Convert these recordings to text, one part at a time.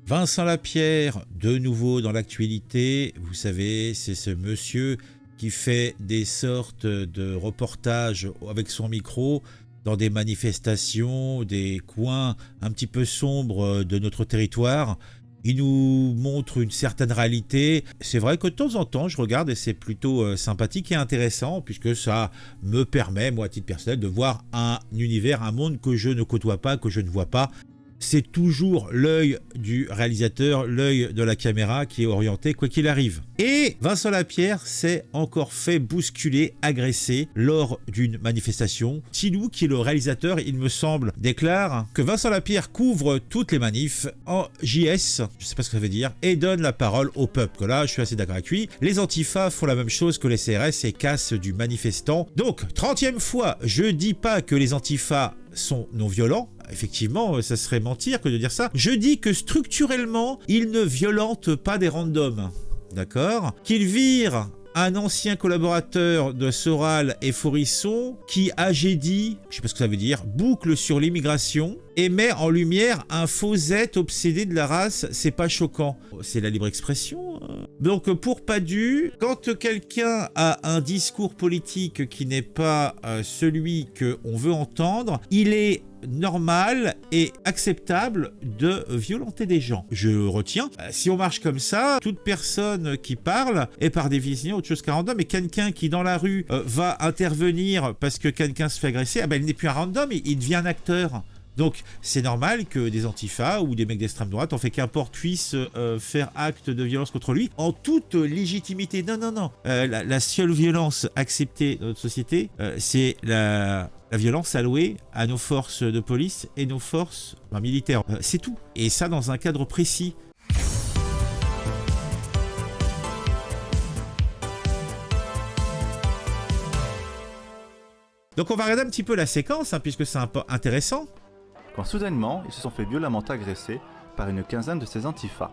Vincent Lapierre, de nouveau dans l'actualité. Vous savez, c'est ce monsieur qui fait des sortes de reportages avec son micro dans des manifestations, des coins un petit peu sombres de notre territoire. Il nous montre une certaine réalité. C'est vrai que de temps en temps, je regarde et c'est plutôt sympathique et intéressant puisque ça me permet, moi à titre personnel, de voir un univers, un monde que je ne côtoie pas, que je ne vois pas. C'est toujours l'œil du réalisateur, l'œil de la caméra qui est orienté quoi qu'il arrive. Et Vincent Lapierre s'est encore fait bousculer, agresser lors d'une manifestation. Tilou, qui est le réalisateur, il me semble, déclare que Vincent Lapierre couvre toutes les manifs en JS, je sais pas ce que ça veut dire, et donne la parole au peuple. Que là, je suis assez d'accord avec lui. Les antifas font la même chose que les CRS et cassent du manifestant. Donc, 30e fois, je dis pas que les antifas sont non violents. Effectivement, ça serait mentir que de dire ça. Je dis que structurellement, ils ne violentent pas des randoms. D'accord ? Qu'ils virent un ancien collaborateur de Soral et Forisson qui, âgé dit, je sais pas ce que ça veut dire, boucle sur l'immigration et met en lumière un faux être obsédé de la race, c'est pas choquant. C'est la libre expression. Donc pour Padu, quand quelqu'un a un discours politique qui n'est pas celui qu'on veut entendre, il est normal et acceptable de violenter des gens. Je retiens, si on marche comme ça, toute personne qui parle est par définition autre chose qu'un random, et quelqu'un qui dans la rue va intervenir parce que quelqu'un se fait agresser, ah ben, il n'est plus un random, il devient un acteur. Donc c'est normal que des antifas ou des mecs d'extrême droite, en fait qu'importe, puissent faire acte de violence contre lui en toute légitimité. Non, non, non. La seule violence acceptée dans notre société, c'est la violence allouée à nos forces de police et nos forces militaires. C'est tout. Et ça dans un cadre précis. Donc on va regarder un petit peu la séquence, puisque c'est un peu intéressant. Quand soudainement, ils se sont fait violemment agresser par une quinzaine de ces antifas.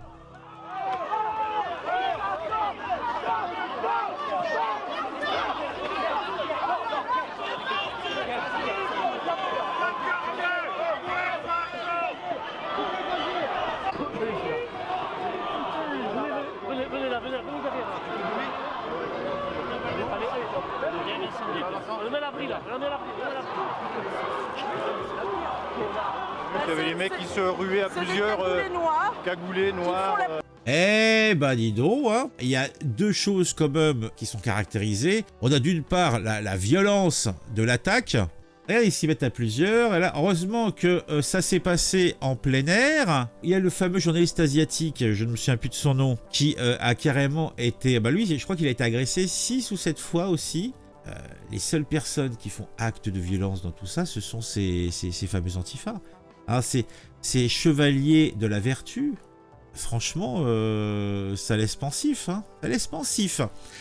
Il y avait les mecs qui se ruaient à plusieurs, cagoulés noirs. Eh ben dis donc, hein. Il y a deux choses quand même qui sont caractérisées. On a d'une part la violence de l'attaque. Et ils s'y mettent à plusieurs. Et là, heureusement que ça s'est passé en plein air. Il y a le fameux journaliste asiatique, je ne me souviens plus de son nom, qui a carrément été... Bah lui, je crois qu'il a été agressé 6 ou 7 fois aussi. Les seules personnes qui font acte de violence dans tout ça, ce sont ces fameux antifas. Alors, ces chevaliers de la vertu, franchement, ça laisse pensif, hein. Ça laisse pensif.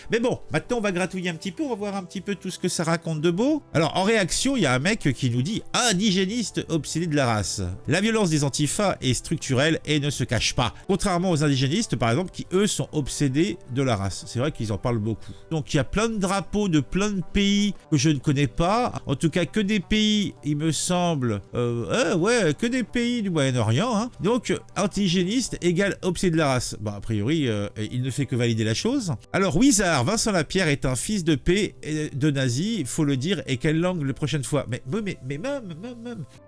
Mais bon, maintenant on va gratouiller un petit peu, on va voir un petit peu tout ce que ça raconte de beau. Alors en réaction, il y a un mec qui nous dit « Indigéniste obsédé de la race. La violence des antifas est structurelle et ne se cache pas. Contrairement aux indigénistes, par exemple, qui eux sont obsédés de la race. » C'est vrai qu'ils en parlent beaucoup. Donc il y a plein de drapeaux de plein de pays que je ne connais pas. En tout cas, que des pays, il me semble, que des pays du Moyen-Orient, hein. Donc indigéniste égale obsédé de la race. Bon, a priori, il ne fait que valider la chose. Alors Wizard, Vincent Lapierre est un fils de paix de nazi, il faut le dire, et quelle langue la prochaine fois. Mais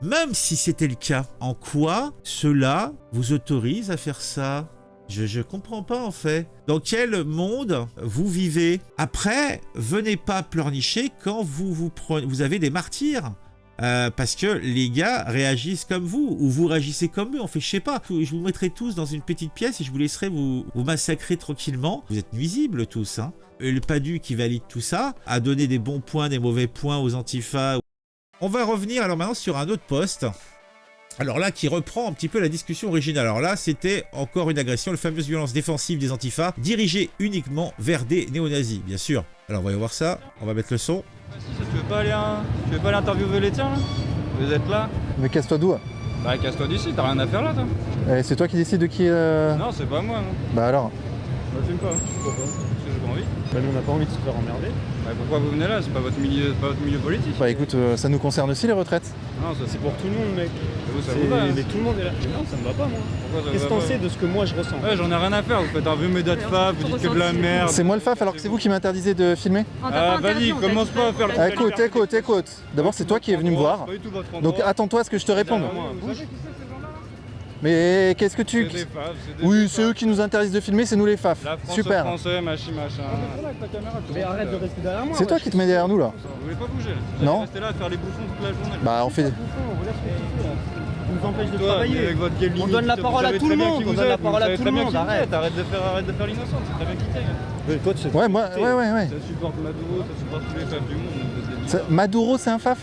même si c'était le cas, en quoi cela vous autorise à faire ça? Je comprends pas en fait. Dans quel monde vous vivez? Après, venez pas pleurnicher quand vous avez des martyrs. Parce que les gars réagissent comme vous, ou vous réagissez comme eux, on fait je sais pas. Je vous mettrai tous dans une petite pièce et je vous laisserai vous massacrer tranquillement. Vous êtes nuisibles tous, hein. Le Padu qui valide tout ça a donné des bons points, des mauvais points aux antifas. On va revenir alors maintenant sur un autre post. Alors là, qui reprend un petit peu la discussion originale. Alors là, c'était encore une agression, la fameuse violence défensive des antifas, dirigée uniquement vers des néo-nazis, bien sûr. Alors voyons voir ça, on va mettre le son. Tu veux pas aller interviewer les tiens là? Vous êtes là? Mais casse-toi d'où? Bah casse-toi d'ici, t'as rien à faire là toi? C'est toi qui décides de qui... Non, c'est pas moi non. Bah alors? Bah fume pas. Pourquoi pas? pas envie. Bah nous on n'a pas envie de se faire emmerder. Bah, pourquoi vous venez là? C'est pas votre milieu politique. Bah écoute, ça nous concerne aussi les retraites. Non, ça C'est pour tout le monde mec. vous, ça vous va. Hein. Mais tout le monde est là. Mais non, ça me va pas moi. Pourquoi ça Qu'est-ce vous qu'on va sait de ce que moi je ressens? Ouais, j'en ai rien à faire. Vous faites un vieux média de FAF, vous dites que de la merde. C'est moi le FAF alors que c'est vous qui m'interdisez de filmer. Ah, vas-y, commence pas à faire le Écoute. D'abord c'est toi qui es venu me voir. Pas du tout votre endroit. Donc attends-toi à ce que je te réponde. Vous savez qui c'est ces gens-là? Mais qu'est-ce que tu... C'est des FAF, c'est des Oui, FAF. c'est eux qui nous interdisent de filmer, c'est nous les FAF. La France Super. français, machin. Mais arrête de rester derrière moi. C'est toi qui te mets derrière nous là. Vous voulez pas bouger là? Non. Restez là à faire les bouffons toute la journée. Bah on fait... On nous empêche de Toi, travailler. avec votre gueule On limite, donne la vous parole à savez tout très le bien monde, qui on vous donne la êtes, parole vous à savez tout très le bien monde, qui vous arrête. êtes. Arrête de faire l'innocente, c'est très bien qui t'es. Mais toi tu sais. Ouais, moi, ouais. Ça supporte Maduro, ça supporte tous les FAF du monde. vous êtes Ça- Maduro c'est un FAF?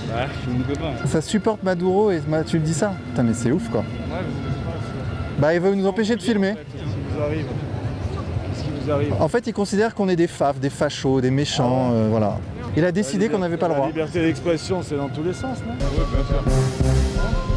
Bah, je suis mon copain. Ça supporte Maduro et tu le dis ça? Putain mais c'est ouf quoi. Ouais, vous Bah il veut nous empêcher de filmer. Qu'est-ce qui vous arrive? Qu'est-ce qui vous arrive? En fait il considère qu'on est des FAF, des fachos, des méchants, voilà. Il a décidé qu'on n'avait pas le La droit. liberté d'expression c'est dans tous les sens, non?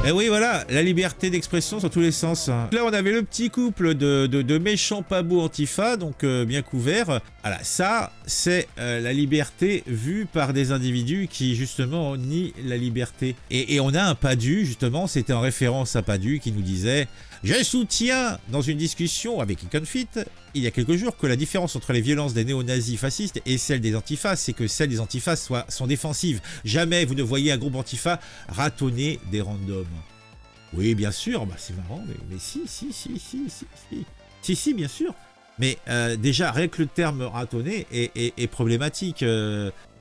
Et oui, voilà, la liberté d'expression sur tous les sens. Là, on avait le petit couple de méchants pas beaux antifa, donc bien couverts. Voilà, ça, c'est la liberté vue par des individus qui, justement, nient la liberté. Et on a un Padu, justement, c'était en référence à Padu qui nous disait « Je soutiens, dans une discussion avec Iconfit, il y a quelques jours, que la différence entre les violences des néo-nazis fascistes et celles des antifas, c'est que celles des antifas sont défensives. Jamais vous ne voyez un groupe antifa ratonner des randoms. » Oui, bien sûr, bah, c'est marrant, mais si, bien sûr. Mais déjà, rien que le terme ratonner est problématique.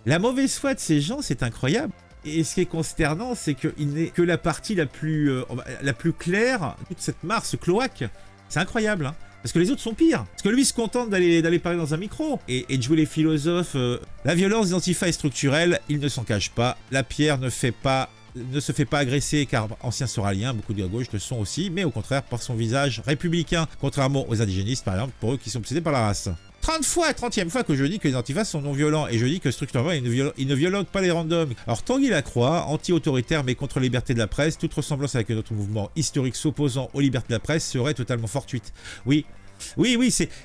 La mauvaise foi de ces gens, c'est incroyable. Et ce qui est consternant, c'est qu'il n'est que la partie la plus claire, toute cette mare, ce cloaque. C'est incroyable, hein. Parce que les autres sont pires. Parce que lui se contente d'aller parler dans un micro et de jouer les philosophes. La violence des antifas est structurelle, il ne s'en cache pas. La pierre ne se fait pas agresser car ancien soralien, beaucoup de gauche le sont aussi, mais au contraire par son visage républicain, contrairement aux indigénistes par exemple, pour eux qui sont obsédés par la race. 30e fois que je dis que les antifas sont non violents et je dis que structurellement ils ne violentent pas les randoms. Alors Tanguy Lacroix, anti-autoritaire mais contre la liberté de la presse, toute ressemblance avec notre mouvement historique s'opposant aux libertés de la presse serait totalement fortuite. Oui,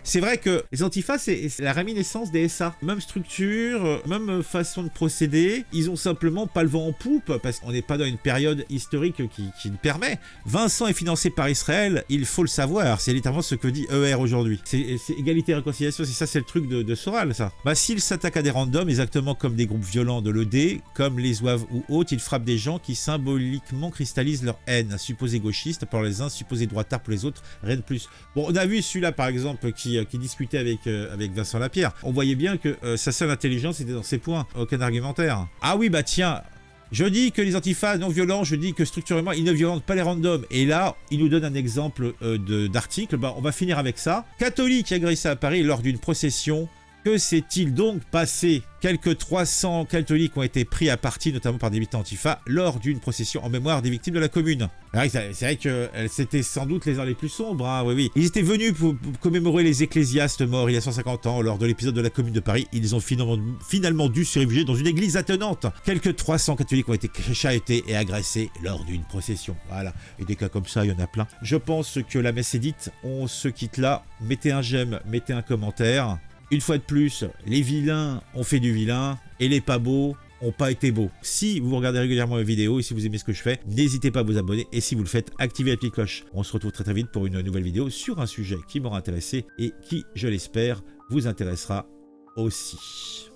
c'est vrai que les antifas, c'est la réminiscence des SA. Même structure, même façon de procéder. Ils ont simplement pas le vent en poupe parce qu'on n'est pas dans une période historique qui le permet. Vincent est financé par Israël, il faut le savoir. C'est littéralement ce que dit ER aujourd'hui. C'est égalité et réconciliation, c'est le truc de Soral, ça. Bah, s'il s'attaque à des randoms, exactement comme des groupes violents de l'ED, comme les Zouaves ou autres, il frappe des gens qui symboliquement cristallisent leur haine. Supposés gauchistes pour les uns, supposés droitards pour les autres, rien de plus. Bon, on a vu celui-là par exemple qui discutait avec Vincent Lapierre, on voyait bien que sa seule intelligence était dans ses points, aucun argumentaire. Ah oui bah tiens, je dis que les antifas non violents, je dis que structurellement ils ne violentent pas les randoms, et là il nous donne un exemple d'article, bah, on va finir avec ça. Catholique agressé à Paris lors d'une procession. Que s'est-il donc passé? Quelques 300 catholiques ont été pris à partie, notamment par des militants antifa, lors d'une procession en mémoire des victimes de la commune. C'est vrai que c'était sans doute les heures les plus sombres, hein, oui. Ils étaient venus pour commémorer les ecclésiastes morts il y a 150 ans lors de l'épisode de la commune de Paris. Ils ont finalement dû se réfugier dans une église attenante. Quelques 300 catholiques ont été chahutés et agressés lors d'une procession. Voilà. Et des cas comme ça, il y en a plein. Je pense que la messe est dite. On se quitte là. Mettez un j'aime, mettez un commentaire. Une fois de plus, les vilains ont fait du vilain et les pas beaux ont pas été beaux. Si vous regardez régulièrement mes vidéos et si vous aimez ce que je fais, n'hésitez pas à vous abonner et si vous le faites, activez la petite cloche. On se retrouve très très vite pour une nouvelle vidéo sur un sujet qui m'aura intéressé et qui, je l'espère, vous intéressera aussi.